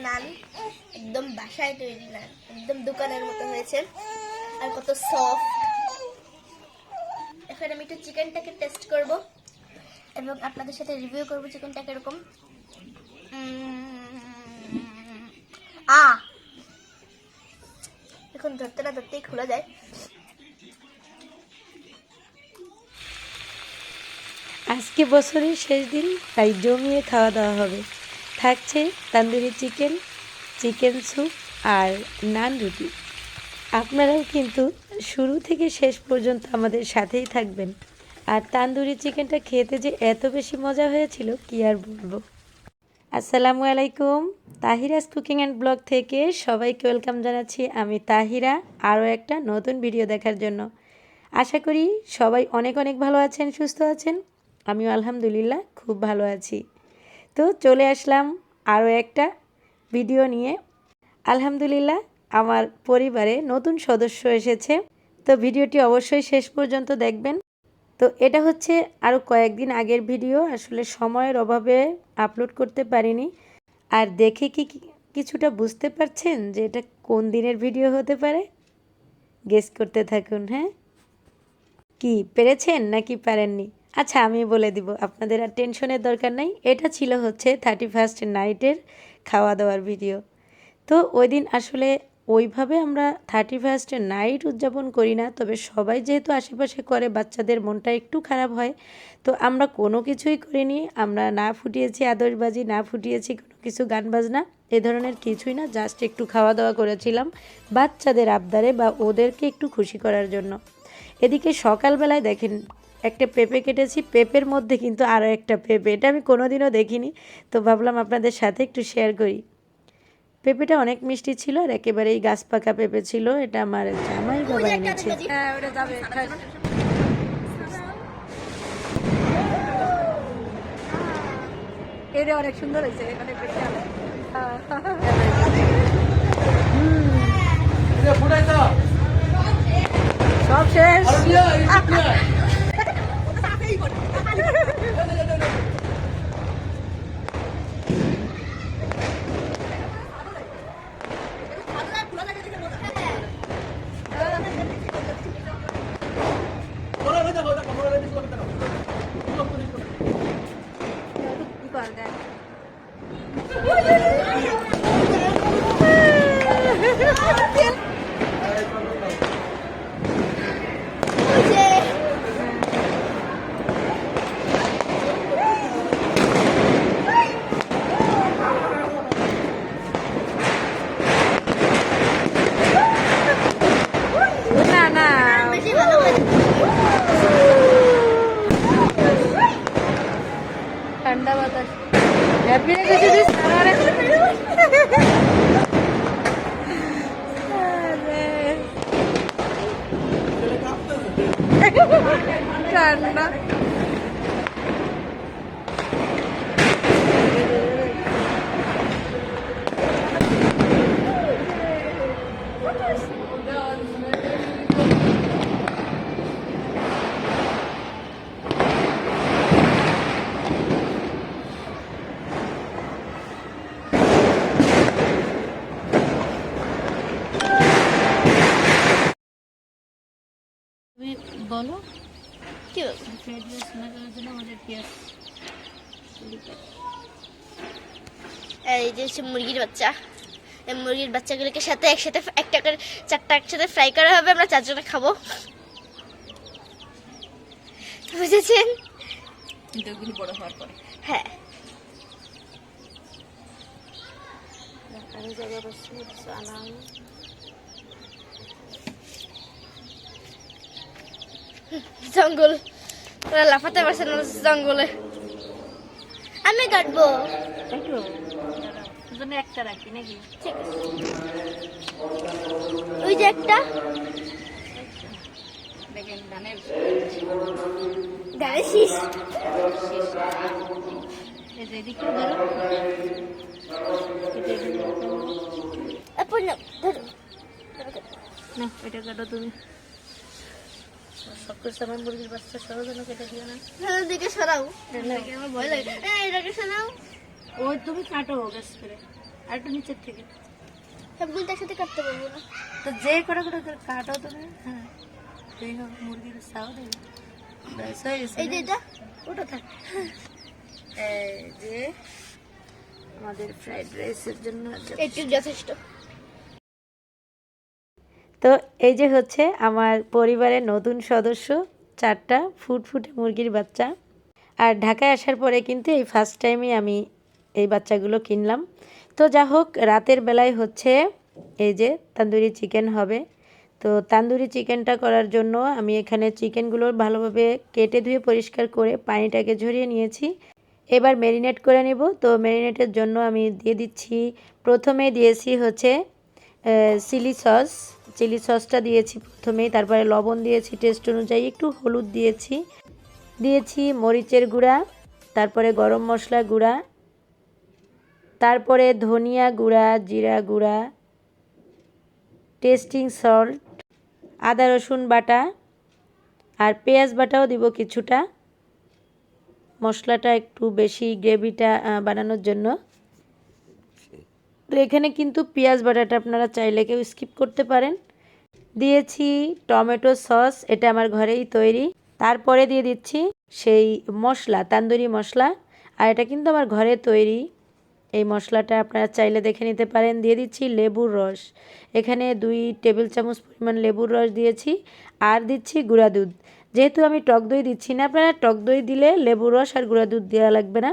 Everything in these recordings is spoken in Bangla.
নান, একদম বাসায় তৈরি নান, একদম দোকানের মতো হয়েছে আর কত সফট। এখন আমি একটু চিকেনটাকে টেস্ট করব এবং আপনাদের সাথে রিভিউ করব চিকেনটা কিরকম। এখন ধরতে না ধরতেই খোলা যায়। আজকে বছরের শেষ দিন, তাই জমিয়ে খাওয়া দাওয়া হবে। থাকছে তান্দুরি চিকেন, চিকেন স্যুপ আর নান রুটি। আপনারাও কিন্তু শুরু থেকে শেষ পর্যন্ত আমাদের সাথেই থাকবেন। আর তান্দুরি চিকেনটা খেতে যে এত বেশি মজা হয়েছিল কি আর বলবো। আসসালামু আলাইকুম, তাহিরাস কুকিং অ্যান্ড ব্লগ থেকে সবাইকে ওয়েলকাম জানাচ্ছি। আমি তাহিরা, আরও একটা নতুন ভিডিও দেখার জন্য। আশা করি সবাই অনেক অনেক ভালো আছেন, সুস্থ আছেন। আমিও আলহামদুলিল্লাহ খুব ভালো আছি। তো চলে আসলাম আরও একটা ভিডিও নিয়ে। আলহামদুলিল্লাহ আমার পরিবারে নতুন সদস্য এসেছে, তো ভিডিওটি অবশ্যই শেষ পর্যন্ত দেখবেন। তো এটা হচ্ছে আরও কয়েকদিন আগের ভিডিও, আসলে সময়ের অভাবে আপলোড করতে পারিনি। আর দেখে কি কিছুটা বুঝতে পারছেন যে এটা কোন দিনের ভিডিও হতে পারে? গেস করতে থাকুন। হ্যাঁ, কি পেরেছেন নাকি পারেননি? আচ্ছা, আমি বলে দিব, আপনাদের আর টেনশনের দরকার নাই। এটা ছিল হচ্ছে 31st নাইটের খাওয়া দাওয়ার ভিডিও। তো ওই দিন আসলে ওইভাবে আমরা 31st নাইট উদযাপন করি না, তবে সবাই যেহেতু আশেপাশে করে বাচ্চাদের মনটা একটু খারাপ হয়, তো আমরা কোনো কিছুই করিনি। আমরা না ফুটিয়েছি আতশবাজি, না ফুটিয়েছি কোনো কিছু গান বাজনা, এ ধরনের কিছুই না। জাস্ট একটু খাওয়া দাওয়া করেছিলাম বাচ্চাদের আবদারে বা ওদেরকে একটু খুশি করার জন্য। এদিকে সকালবেলায় দেখেন একটা পেঁপে কেটেছি, পেঁপের মধ্যে কিন্তু আরও একটা পেঁপে, এটা আমি কোনোদিনও দেখিনি। তো ভাবলাম আপনাদের সাথে একটু শেয়ার করি। পেঁপেটা অনেক মিষ্টি ছিল আর একেবারেই গাছ পাকা পেঁপে ছিল। এটা আমার জামাই বাবা এনেছে। এটা অনেক সুন্দর হয়েছে, অনেক বেশি সব শেষ। ঠান্ডা বাতাস হ্যাপি রেখেছি দিস ঠান্ডা। বলো কি বলবো? এই যে হচ্ছে মুরগির বাচ্চা, এই মুরগির বাচ্চাগুলোকে সাথে একসাথে একটা করে চারটা একসাথে ফ্রাই করা হবে, আমরা চারজনে খাবো, বুঝেছেন? বড় হওয়ার পরে হ্যাঁ। জঙ্গল, ওরা লাফাতে পারছে না জঙ্গলে। আমি কাটবো, একটা রাখি নাকি? ঠিক আছে। ওই যে একটা দেখেন ধানের ধানের শীষ। এদিকে ধরো, না ধরো না এটা কাটো তুমি। সব কিছু আমার মুরগির বাচ্চা সরো যেন কেটে দিও না। দিকে সরাও, আমার ভয় লাগে। এটাকে সরাও। ওই তুমি কাটো গ্যাস করে। আর একটু নিচের থেকে। সবগুলো তার সাথে কাটতে পারবো না। তো যে করে করে করে কাটো তুমি। হ্যাঁ, এই হোক মুরগির চাও দেবে। ব্যাস হয়ে গেছে। এই যে এটা ওটা থাক। এই যে আমাদের ফ্রাইড রাইসের জন্য এইটুকু যথেষ্ট। তো এই যে হচ্ছে আমার পরিবারের নতুন সদস্য, 4টা ফুটফুটে মুরগির বাচ্চা। আর ঢাকায় আসার পরে কিন্তু এই ফার্স্ট টাইমই আমি এই বাচ্চাগুলো কিনলাম। তো যা হোক, রাতের বেলায় হচ্ছে এই যে তান্দুরি চিকেন হবে। তো তান্দুরি চিকেনটা করার জন্য আমি এখানে চিকেনগুলো ভালোভাবে কেটে ধুয়ে পরিষ্কার করে পানিটাকে ঝরিয়ে নিয়েছি। এবার ম্যারিনেট করে নেব। তো ম্যারিনেটের জন্য আমি দিয়ে দিচ্ছি, প্রথমে দিয়েছি হচ্ছে চিলি সসটা দিয়েছি প্রথমেই, তারপরে লবণ দিয়েছি টেস্ট অনুযায়ী, একটু হলুদ দিয়েছি মরিচের গুঁড়া, তারপরে গরম মশলা গুঁড়া, তারপরে ধনিয়া গুঁড়া, জিরা গুঁড়া, টেস্টিং সল্ট, আদা রসুন বাটা আর পেঁয়াজ বাটাও দিব কিছুটা, মশলাটা একটু বেশি গ্রেভিটা বানানোর জন্য। তো এখানে কিন্তু পেঁয়াজ বাটাটা আপনারা চাইলে কেউ স্কিপ করতে পারেন। দিয়েছি টমেটো সস, এটা আমার ঘরেই তৈরি। তারপরে দিয়ে দিচ্ছি সেই মশলা, তান্দুরি মশলা, আর এটা কিন্তু আমার ঘরে তৈরি। এই মশলাটা আপনারা চাইলে দেখে নিতে পারেন। দিয়ে দিচ্ছি লেবুর রস, এখানে 2 টেবিল চামচ পরিমাণ লেবুর রস দিয়েছি। আর দিচ্ছি গুঁড়া দুধ, যেহেতু আমি টক দই দিচ্ছি না, আপনারা টক দই দিলে লেবুর রস আর গুঁড়া দুধ দেওয়া লাগবে না।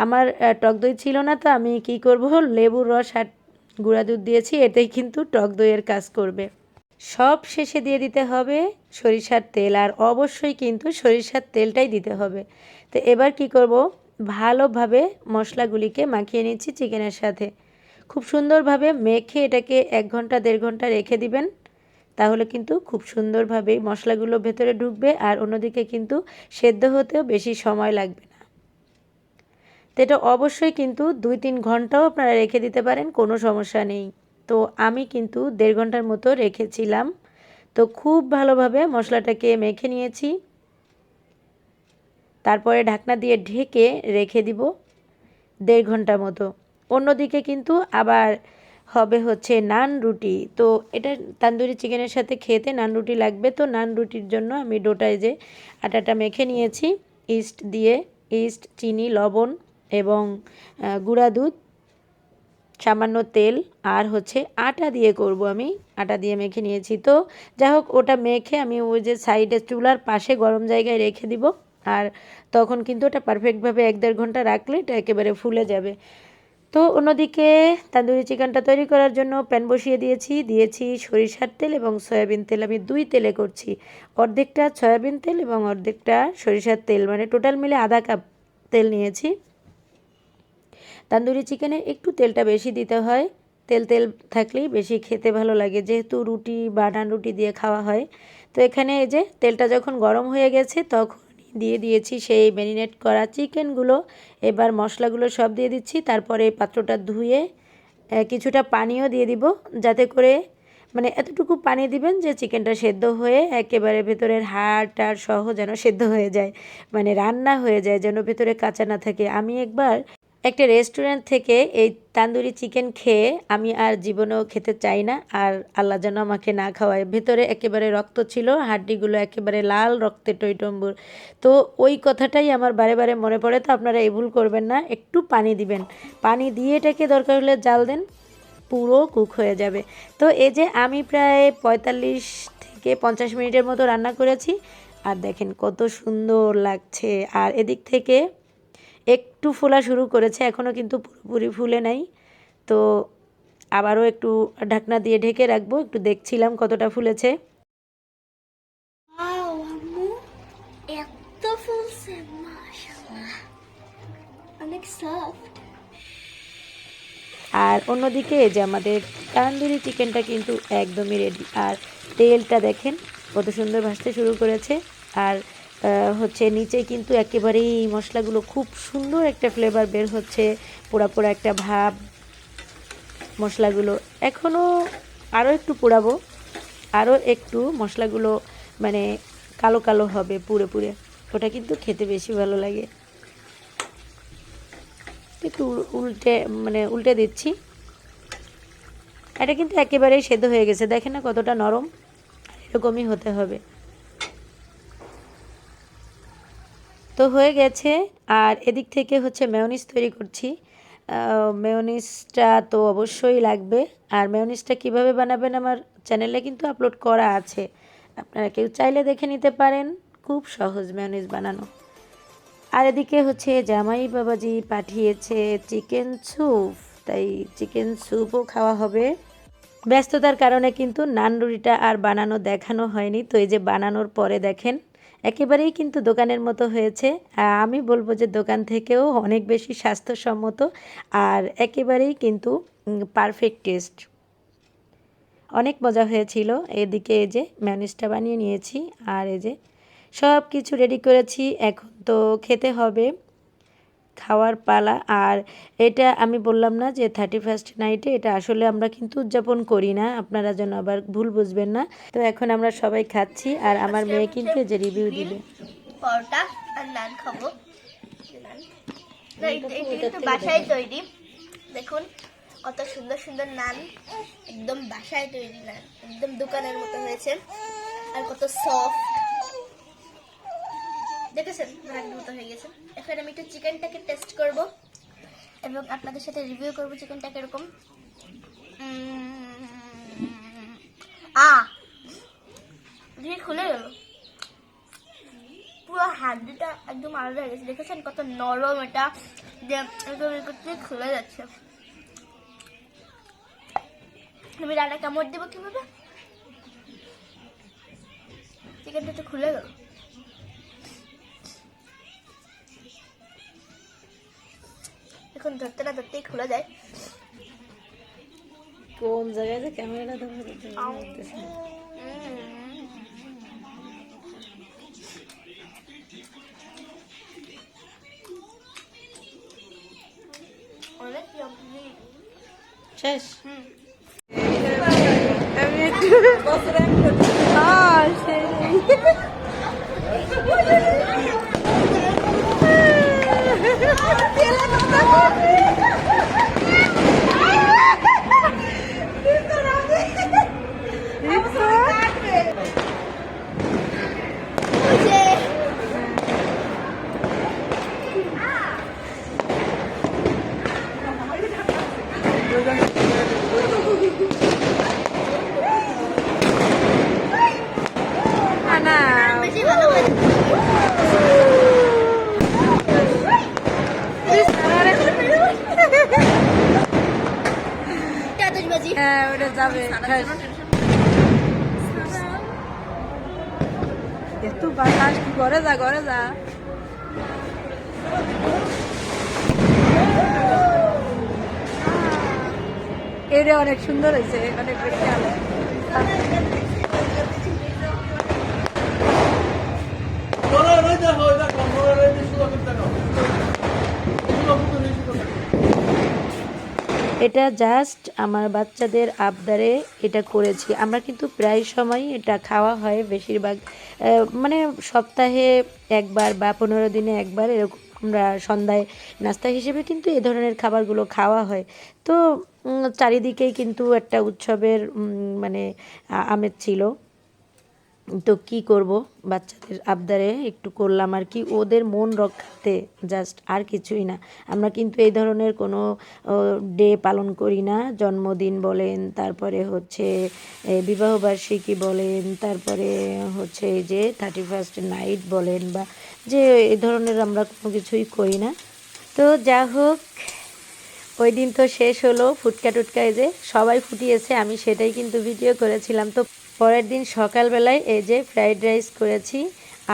আমার টক দই ছিল না, তো আমি কি করব, লেবুর রস আর গুঁড়া দুধ দিয়েছি, এটাই কিন্তু টক দইয়ের কাজ করবে। সব শেষে দিয়ে দিতে হবে সরিষার তেল, আর অবশ্যই কিন্তু সরিষার তেলটাই দিতে হবে। তো এবার কি করব, ভালোভাবে মশলাগুলিকে মাখিয়ে নিচ্ছি চিকেনের সাথে। খুব সুন্দরভাবে মেখে এটাকে 1 ঘন্টা 1.5 ঘন্টা রেখে দিবেন, তাহলে কিন্তু খুব সুন্দরভাবে মশলাগুলো ভেতরে ঢুকবে, আর অন্যদিকে কিন্তু সেদ্ধ হতেও বেশি সময় লাগবে না। তো এটা অবশ্যই কিন্তু 2-3 ঘন্টাও আপনারা রেখে দিতে পারেন, কোনো সমস্যা নেই। তো আমি কিন্তু 1.5 ঘন্টার মতো রেখেছিলাম। তো খুব ভালোভাবে মশলাটাকে মেখে নিয়েছি, তারপরে ঢাকনা দিয়ে ঢেকে রেখে দিব 1.5 ঘন্টার মতো। অন্যদিকে কিন্তু আবার হবে হচ্ছে নান রুটি। তো এটা তান্দুরি চিকেনের সাথে খেতে নান রুটি লাগবে। তো নান রুটির জন্য আমি ডোটায় যে আটাটা মেখে নিয়েছি, ইস্ট, চিনি, লবণ এবং গুঁড়া দুধ, সামান্য তেল আর হচ্ছে আটা দিয়ে করব, আমি আটা দিয়ে মেখে নিয়েছি। তো যাই হোক, ওটা মেখে আমি ওই যে সাইডে চুলার পাশে গরম জায়গায় রেখে দিব, আর তখন কিন্তু ওটা পারফেক্টভাবে 1-1.5 ঘন্টা রাখলে এটা একেবারে ফুলে যাবে। তো অন্যদিকে তান্দুরি চিকেনটা তৈরি করার জন্য প্যান বসিয়ে দিয়েছি সরিষার তেল এবং সয়াবিন তেল। আমি 2 তেলে করছি, অর্ধেকটা সয়াবিন তেল এবং অর্ধেকটা সরিষার তেল, মানে টোটাল মিলে আধা কাপ তেল নিয়েছি। তান্দুরি চিকেনে একটু তেলটা বেশি দিতে হয়, তেল থাকলেই বেশি খেতে ভালো লাগে, যেহেতু রুটি বা নান রুটি দিয়ে খাওয়া হয়। তো এখানে এই যে তেলটা যখন গরম হয়ে গেছে, তখন দিয়ে দিয়েছি সেই ম্যারিনেট করা চিকেনগুলো। এবার মশলাগুলো সব দিয়ে দিচ্ছি, তারপরে পাত্রটা ধুয়ে কিছুটা পানিও দিয়ে দিব, যাতে করে মানে এতটুকু পানি দিবেন যে চিকেনটা সেদ্ধ হয়ে একেবারে ভেতরের হাড় টাড় সহ যেন সেদ্ধ হয়ে যায়, মানে রান্না হয়ে যায়, যেন ভেতরে কাঁচা না থাকে। আমি একবার একটা রেস্টুরেন্ট থেকে এই তান্দুরি চিকেন খেয়ে আমি আর জীবনেও খেতে চাই না, আর আল্লাহ যেন আমাকে না খাওয়ায়। ভেতরে একেবারে রক্ত ছিল, হাড্ডিগুলো একেবারে লাল রক্তে টইটম্বুর। তো ওই কথাটাই আমার বারে বারে মনে পড়ে। তো আপনারা এই ভুল করবেন না, একটু পানি দিবেন, পানি দিয়ে এটাকে দরকার হলে জাল দেন, পুরো কুক হয়ে যাবে। তো এই যে আমি প্রায় 45 থেকে 50 মিনিটের মতো রান্না করেছি, আর দেখেন কত সুন্দর লাগছে। আর এদিক থেকে একটু ফোলা শুরু করেছে, এখনও কিন্তু পুরোপুরি ফুলে নাই। তো আবারও একটু ঢাকনা দিয়ে ঢেকে রাখবো, একটু দেখছিলাম কতটা ফুলেছে। এত ফুলছে, মাশাআল্লাহ, অনেক সফট। আর অন্যদিকে যে আমাদের তান্দুরি চিকেনটা কিন্তু একদমই রেডি, আর তেলটা দেখেন কত সুন্দর ভাসতে শুরু করেছে। আর হচ্ছে নিচে কিন্তু একেবারেই মশলাগুলো খুব সুন্দর একটা ফ্লেভার বের হচ্ছে, পোড়া পোড়া একটা ভাব মশলাগুলো। এখনও আরও একটু পোড়াবো, আরও একটু মশলাগুলো মানে কালো কালো হবে পুড়ে পুড়ে, ওটা কিন্তু খেতে বেশি ভালো লাগে। একটু উল্টে দিচ্ছি, এটা কিন্তু একেবারেই সেদ্ধ হয়ে গেছে, দেখেন না কতটা নরম, এরকমই হতে হবে। তো হয়ে গেছে। আর এদিক থেকে হচ্ছে মেয়োনিজ তৈরি করছি। মেয়োনিজটা তো অবশ্যই লাগবে। আর মেয়োনিজটা কিভাবে বানাবেন আমার চ্যানেলে কিন্তু আপলোড করা আছে, আপনারা কেউ চাইলে দেখে নিতে পারেন। খুব সহজ মেয়োনিজ বানানো। আর এদিকে হচ্ছে জামাই বাবাজি পাঠিয়েছে চিকেন স্যুপ, তাই চিকেন স্যুপও খাওয়া হবে। ব্যস্ততার কারণে কিন্তু নান রুটিটা আর বানানো দেখানো হয়নি। তো এই যে বানানোর পরে দেখেন একেবারেই কিন্তু দোকানের মতো হয়েছে। আমি বলবো যে দোকান থেকেও অনেক বেশি স্বাস্থ্যসম্মত আর একেবারেই কিন্তু পারফেক্ট টেস্ট। অনেক মজা হয়েছিল। এদিকে এই যে ম্যানেজটা বানিয়ে নিয়েছি আর এই যে সব কিছু রেডি করেছি, এখন তো খেতে হবে, খাওয়ার পালা। আর এটা আমি বললাম না যে 31st নাইটে, এটা আসলে আমরা কিন্তু উদযাপন করি না, আপনারা যেন আবার ভুল বুঝবেন না। তো এখন আমরা সবাই খাচ্ছি আর আমার মেয়ে কিন্তু যে রিভিউ দিবে। পরোটা আর নান খাবো। এটা কিন্তু বাসায় তৈরি, দেখুন কত সুন্দর সুন্দর নান, একদম বাসায় তৈরি নান, একদম দোকানের মতো হয়েছে। আর কত সফট, দেখেছেন নানের মতো হয়ে গেছে। এখন আমি একটু চিকেনটাকে টেস্ট করব এবং আপনাদের সাথে রিভিউ করব চিকেনটা কিরকম। খুলে গেল, পুরো হাড্ডিটা একদম আলাদা হয়ে গেছে। দেখেছেন কত নরম এটা, যে একদম খুলে যাচ্ছে। আমি রান্না কামড় দেবো কিভাবে, চিকেনটা তো খুলে গেল। এখন ধরতে না ধরতেই খুলে যায়। কোন জায়গায় যে ক্যামেরাটা ধরে অনেক শেষ। বেশি ভালো হয়। আতশবাজি হ্যাঁ ওটা যাবে। একটু বাতাস, ঘরে যা ঘরে যা। এটা অনেক সুন্দর হয়েছে, অনেক বেশি ভালো। এটা জাস্ট আমার বাচ্চাদের আবদারে এটা করেছি। আমরা কিন্তু প্রায় সময় এটা খাওয়া হয়, বেশিরভাগ মানে সপ্তাহে একবার বা 15 দিনে একবার এরকম আমরা সন্ধ্যায় নাস্তা হিসেবে কিন্তু এ ধরনের খাবারগুলো খাওয়া হয়। তো চারিদিকেই কিন্তু একটা উৎসবের মানে আমেজ ছিল। তো কি করব, বাচ্চাদের আবদারে একটু করলাম আর কি, ওদের মন রক্ষাতে, জাস্ট আর কিছুই না। আমরা কিন্তু এই ধরনের কোনো ডে পালন করি না, জন্মদিন বলেন, তারপরে হচ্ছে বিবাহবার্ষিকী বলেন, তারপরে হচ্ছে এই যে 31st নাইট বলেন, বা যে এই ধরনের আমরা কোনো কিছুই করি না। তো যা হোক, ওই দিন তো শেষ হলো, ফুটকা টুটকা এই যে সবাই ফুটিয়েছে, আমি সেটাই কিন্তু ভিডিও করেছিলাম। তো পরের দিন সকালবেলায় এই যে ফ্রাইড রাইস করেছি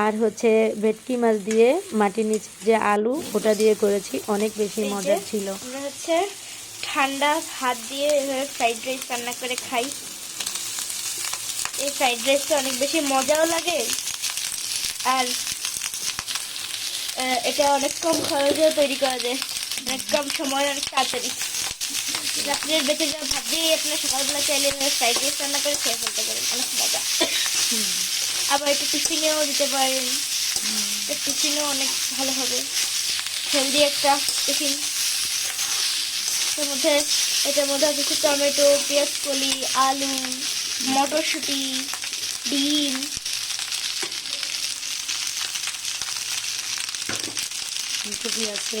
আর হচ্ছে ভেটকি মাছ দিয়ে মাটির নিচে যে আলু ওটা দিয়ে করেছি, অনেক বেশি মজার ছিল। আমরা হচ্ছে ঠান্ডা ভাত দিয়ে এভাবে ফ্রাইড রাইস রান্না করে খাই। এই ফ্রাইড রাইসটা অনেক বেশি মজাও লাগে আর এটা অনেক কম খরচেও তৈরি করা যায়, অনেক কম সময়, অনেক তাড়াতাড়ি। রাত্রের বেঁচে যাওয়া ভাত দিয়ে আপনার সকালবেলা চাইলে ফ্রাইড রাইস রান্না করে খেয়ে ফেলতে পারেন, অনেক মজা। আবার একটু টিফিনেও দিতে পারেন, টিফিনেও অনেক ভালো হবে, হেলদি একটা টিফিন। এটার মধ্যে আছে হচ্ছে টমেটো, পেঁয়াজ কলি, আলু, মটরশুঁটি, ডিম। ফুলকপি আছে,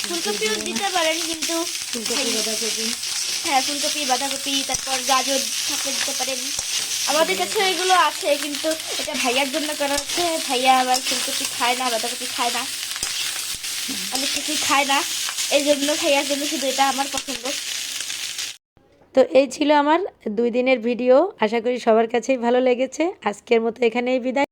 ফুলকপিও দিতে পারেন, কিন্তু ফুলকপি, বাঁধাকপি। হ্যাঁ, ফুলকপি, বাঁধাকপি, তারপর গাজর থাকলে দিতে পারেন। আমাদের কাছে এগুলো আছে, কিন্তু এটা ভাইয়ার জন্য করা হচ্ছে। ভাইয়া আবার ফুলকপি খায় না, বাঁধাকপি খায় না, অনেক কিছুই খায় না, এই জন্য ভাইয়ার জন্য শুধু এটা আমার পছন্দ। তো এই ছিল আমার 2 দিনের ভিডিও। আশা করি সবার কাছেই ভালো লেগেছে। আজকের মতো এখানেই বিদায়।